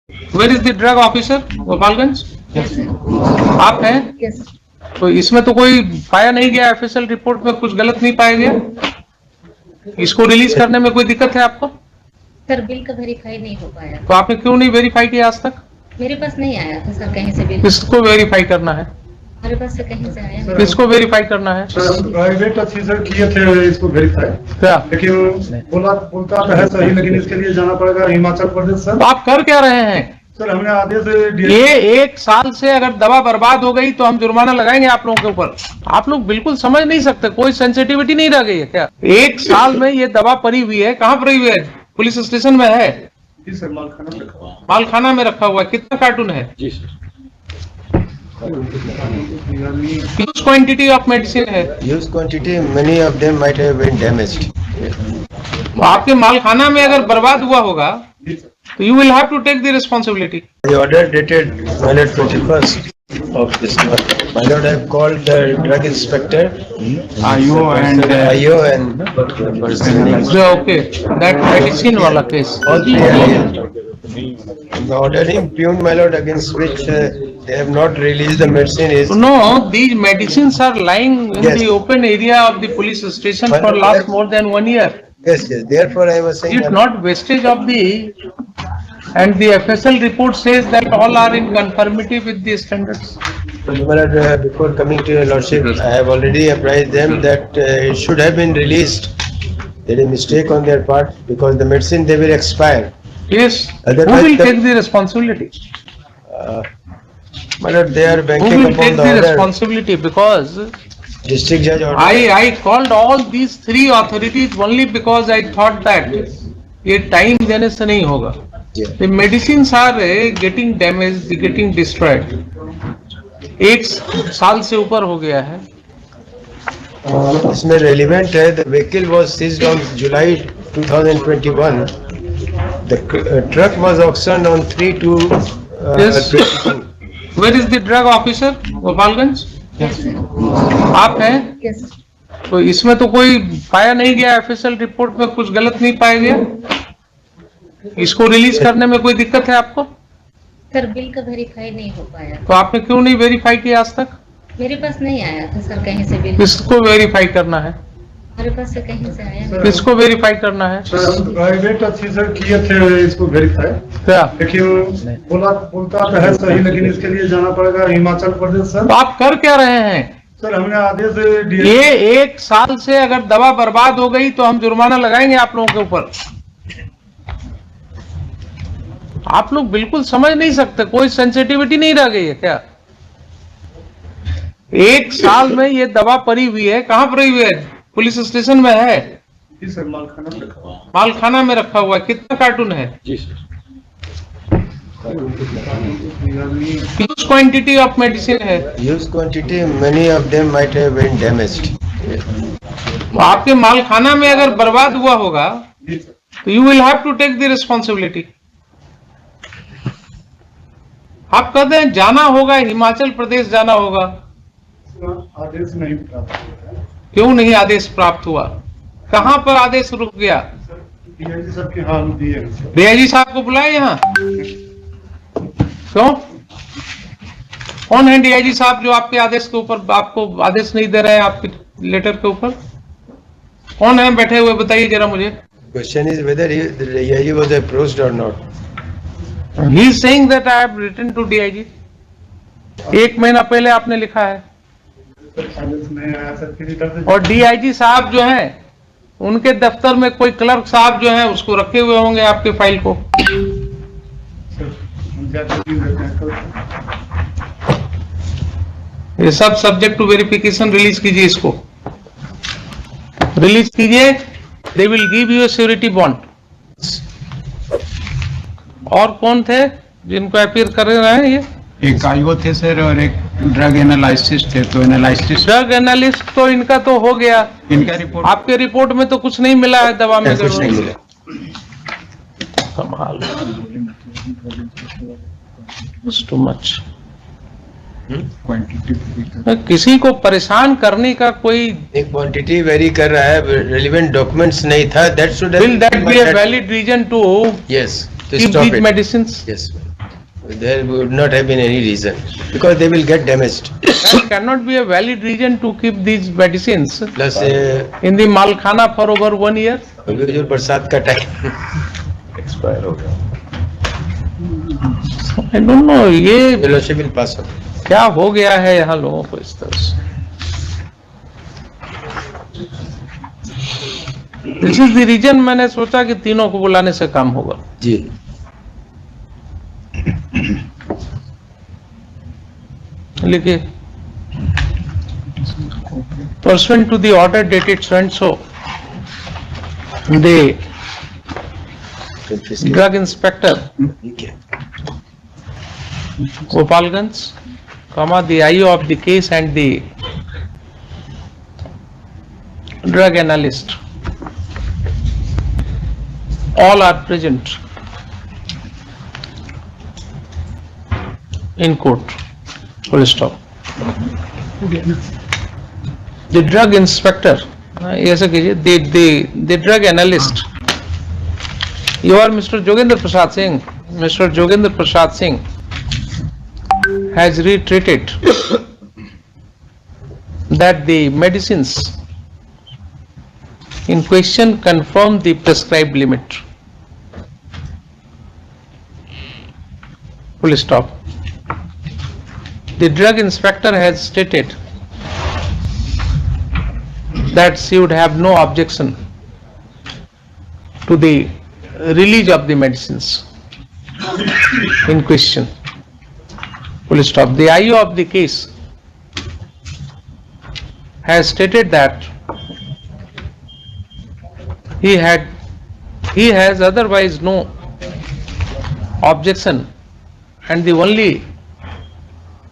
Where is the drug officer Gopalganj? आप हैं? Yes. तो इसमें तो कोई पाया नहीं गया, ऑफिशियल रिपोर्ट में कुछ गलत नहीं पाया गया? इसको रिलीज करने में कोई दिक्कत है आपको? सर बिल का वेरीफाई नहीं हो पाया। तो आपने क्यों नहीं वेरीफाई किया आज तक? मेरे पास नहीं आया था सर कहीं से बिल। किसको वेरीफाई करना है? मेरे पास से कहीं से आया। किसको वेरीफाई करना है? प्राइवेट ऑफिसर किए थे इसको वेरीफाई, क्या? लेकिन बोलता तो है सही, लेकिन इसके लिए जाना पड़ेगा हिमाचल प्रदेश सर। तो आप कर क्या रहे हैं? सर हमने आदेश ये 1 साल से अगर दवा बर्बाद हो गई तो हम जुर्माना लगाएंगे आप लोगों के ऊपर। आप लोग बिल्कुल समझ नहीं सकते, कोई सेंसिटिविटी नहीं रह गई है क्या? 1 साल में ये दवा पड़ी हुई है, कहाँ पड़ी हुई है? पुलिस स्टेशन में है? जी सर, मालखाना में रखा हुआ है। मालखाना में रखा हुआ है। कितना कार्टून है? जी sir. Huge quantity of medicine है। Huge quantity, many of them might have been damaged. तो आपके मालखाना में अगर बर्बाद हुआ होगा जी सर। तो you will have to take the responsibility. The order dated my lord 21st of this month. My lord, I have called the drug inspector. IO and IO and person. Okay, that medicine वाला case. All three are here. The order impugned, my lord, against which they have not released the medicine is. No, these medicines are lying in Yes. the open area of the police station But for last that- more than 1 year. Yes, yes. Therefore, I was saying. It's not wastage of the, and the FSL report says that all are in conformity with the standards. My lord, before coming to your lordship, I have already apprised them that it should have been released. There is a mistake on their part because the medicine they will expire. Yes, who Otherwise will the- take the responsibility? My lord, they are Who banking will upon take the the order. responsibility? Because District judge order. I called all these 3 authorities only because I thought that ये time देने से नहीं होगा. Yeah. The medicines are getting damaged, getting destroyed. 1 साल से ऊपर हो गया है. इसमें relevant है, the vehicle was seized on July 2021. The truck was auctioned on 3/2. Yes. 22. Where is the drug officer? Gopalganj? Yes, sir. आप हैं? Yes. तो इसमें तो कोई पाया नहीं गया, ऑफिशियल रिपोर्ट में कुछ गलत नहीं पाया गया? इसको रिलीज करने में कोई दिक्कत है आपको? सर बिल का वेरीफाई नहीं हो पाया। तो आपने क्यों नहीं वेरीफाई किया आज तक? मेरे पास नहीं आया था सर कहीं से बिल। किसको वेरीफाई करना है? मेरे पास से कहीं से आया। किसको वेरीफाई करना है? सर प्राइवेट ऑफिसर किए थे इसको वेरीफाई, क्या? लेकिन बोलता तो है सही, लेकिन इसके लिए जाना पड़ेगा हिमाचल प्रदेश सर। तो आप कर क्या रहे हैं? सर हमने आदेश ये 1 साल से अगर दवा बर्बाद हो गई तो हम जुर्माना लगाएंगे आप लोगों के ऊपर। आप लोग बिल्कुल समझ नहीं सकते, कोई सेंसिटिविटी नहीं रह गई है क्या? 1 साल में ये दवा पड़ी हुई है, कहाँ पड़ी हुई है? पुलिस स्टेशन में है? जी सर, मालखाना में रखा हुआ है। मालखाना में रखा हुआ है। कितना कार्टून है? जी sir. Huge quantity of medicine है। Huge quantity, many of them might have been damaged. तो आपके मालखाना में अगर बर्बाद हुआ होगा जी सर। तो you will have to take the responsibility. आप कहते हैं जाना होगा, हिमाचल प्रदेश जाना होगा, आदेश नहीं प्राप्त हुआ है। क्यों नहीं आदेश प्राप्त हुआ? कहाँ पर आदेश रुक गया? डीआईजी साहब के हाल दिए हैं सर। डीआईजी साहब को बुलाए यहाँ? क्यों? कौन है डीआईजी साहब जो आपके आदेश के ऊपर आपको आदेश नहीं दे रहे हैं? आपके लेटर के ऊपर कौन है बैठे हुए? बताइए जरा मुझे। Question is whether the DIG was approached or not. He is saying that I have written to DIG. 1 महीना पहले आपने लिखा है। आदेश नहीं आया सर, किसी तरह से। और डीआईजी साहब जो हैं उनके दफ्तर में कोई क्लर्क साहब जो हैं उसको रखे हुए होंगे आपके फाइल को। सर, हम जाके भी देते हैं तो। ये सब सब्जेक्ट टू वेरिफिकेशन। रिलीज कीजिए इसको, रिलीज कीजिए। They will give U A surety bond. और कौन थे जिनको अपीयर कर रहे हैं? ये एक आईओ थे सर और एक ड्रग एनालिसिस थे। तो एनालिसिस ड्रग एनालिस्ट तो इनका तो हो गया, इनका रिपोर्ट आपके रिपोर्ट में तो कुछ नहीं मिला है दवा में? कुछ नहीं मिला। कमाल, टू मच। क्वांटिटी किसी को परेशान करने का कोई एक क्वांटिटी वेरी कर रहा है, रेलिवेंट डॉक्यूमेंट्स नहीं था, that should have will that be a valid reason to yes to keep stop these it. medicines? Yes. There would not have been any reason because they will get damaged. That cannot be a valid reason to keep these medicines Plus, in the malkhana for over 1 year. अभी जो बरसात का time expire हो गया, I don't know, ये fellowship will pass हो. क्या हो गया है यहाँ लोगों को इस तरह से. This is the reason मैंने सोचा कि तीनों को बुलाने से काम होगा. जी. लिखिए, pursuant to the order dated so and so, the drug inspector Gopalganj, the IO of the case and the drug analyst, all are present in court. Full stop. The drug inspector, ऐसा कीजिए, the drug analyst, you are Mr. Jogendra Prasad Singh. Mr. Jogendra Prasad Singh has reiterated that the medicines in question confirm the prescribed limit. Full stop. The drug inspector has stated that she would have no objection to the release of the medicines in question. Full stop. The IO of the case has stated that he has otherwise no objection, and the only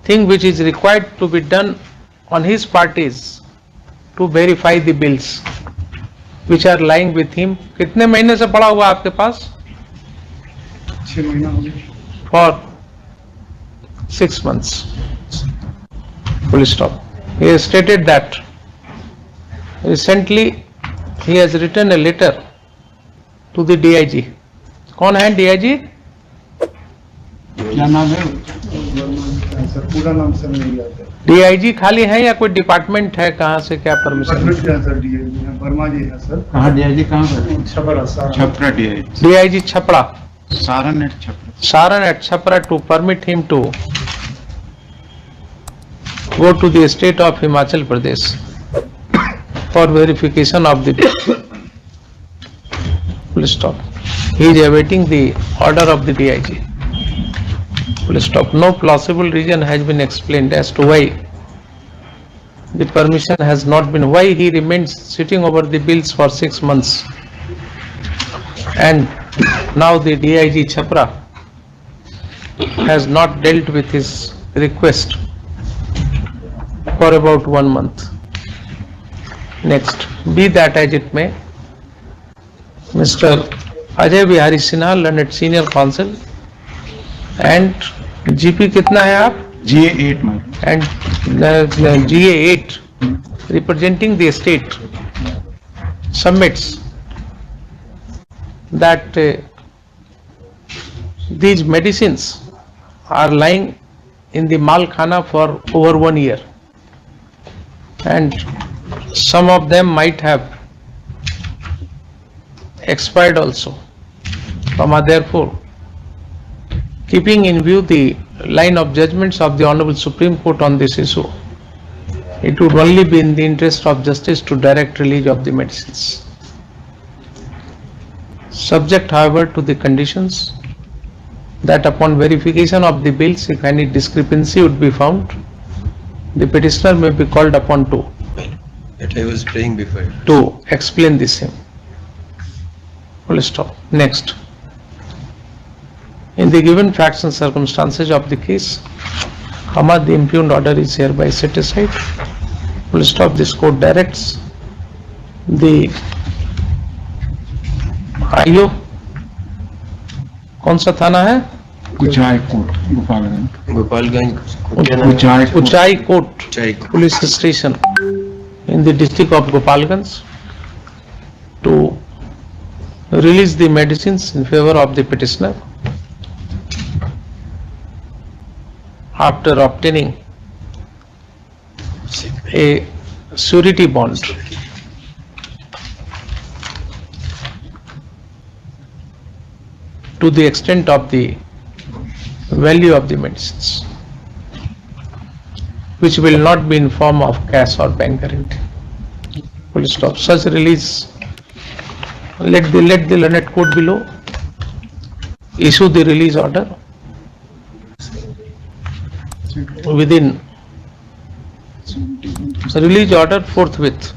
thing which is required to be done on his part is to verify the bills which are lying with him. कितने महीने से पड़ा हुआ आपके पास? 6 महीना हो गया. For 6 months. Full stop. He has stated that recently he has written a letter to the DIG. कौन है DIG? क्या नाम है? सर पूरा नाम सर नहीं याद है. DIG खाली है या कोई डिपार्टमेंट है? कहाँ से क्या परमिशन? डिपार्टमेंट क्या है सर? डीआईजी है, वर्मा जी है सर. कहाँ डीआईजी कहाँ पर? Chhapra sir. Chhapra DIG. DIG Chhapra. Saran at Chhapra. Saran at Chhapra to permit him to go to the state of Himachal Pradesh for verification of the bill. Full stop. He is awaiting the order of the DIG. Full stop. No plausible reason has been explained as to why the permission has not been, why he remains sitting over the bills for 6 months. And now the DIG Chhapra has not dealt with his request for about 1 month. Next, be that as it may, Mr. Ajay Bihari Sinha, learned senior counsel, and GP कितना है आप? GA8 में. And GA8 representing the state submits that these medicines are lying in the malkhana for over 1 year, and some of them might have expired also. Therefore, keeping in view the line of judgments of the Honorable Supreme Court on this issue, it would only be in the interest of justice to direct release of the medicines. Subject, however, to the conditions that upon verification of the bills, if any discrepancy would be found, the petitioner may be called upon That I was praying before. to explain the same. Full stop. Next. In the given facts and circumstances of the case, the impugned order is hereby set aside. Full stop. This court directs the IO, कौन सा थाना है? Kuchaikote Gopalganj. Gopalganj Kuchaikote. Uchai Court Uchai Court. Police Station in the district of Gopalganj to release the medicines in favor of the petitioner after obtaining a surety bond to the extent of the value of the medicines, which will not be in form of cash or bank guarantee. Full stop. Such release, let the learned court below issue the release order within release order forthwith.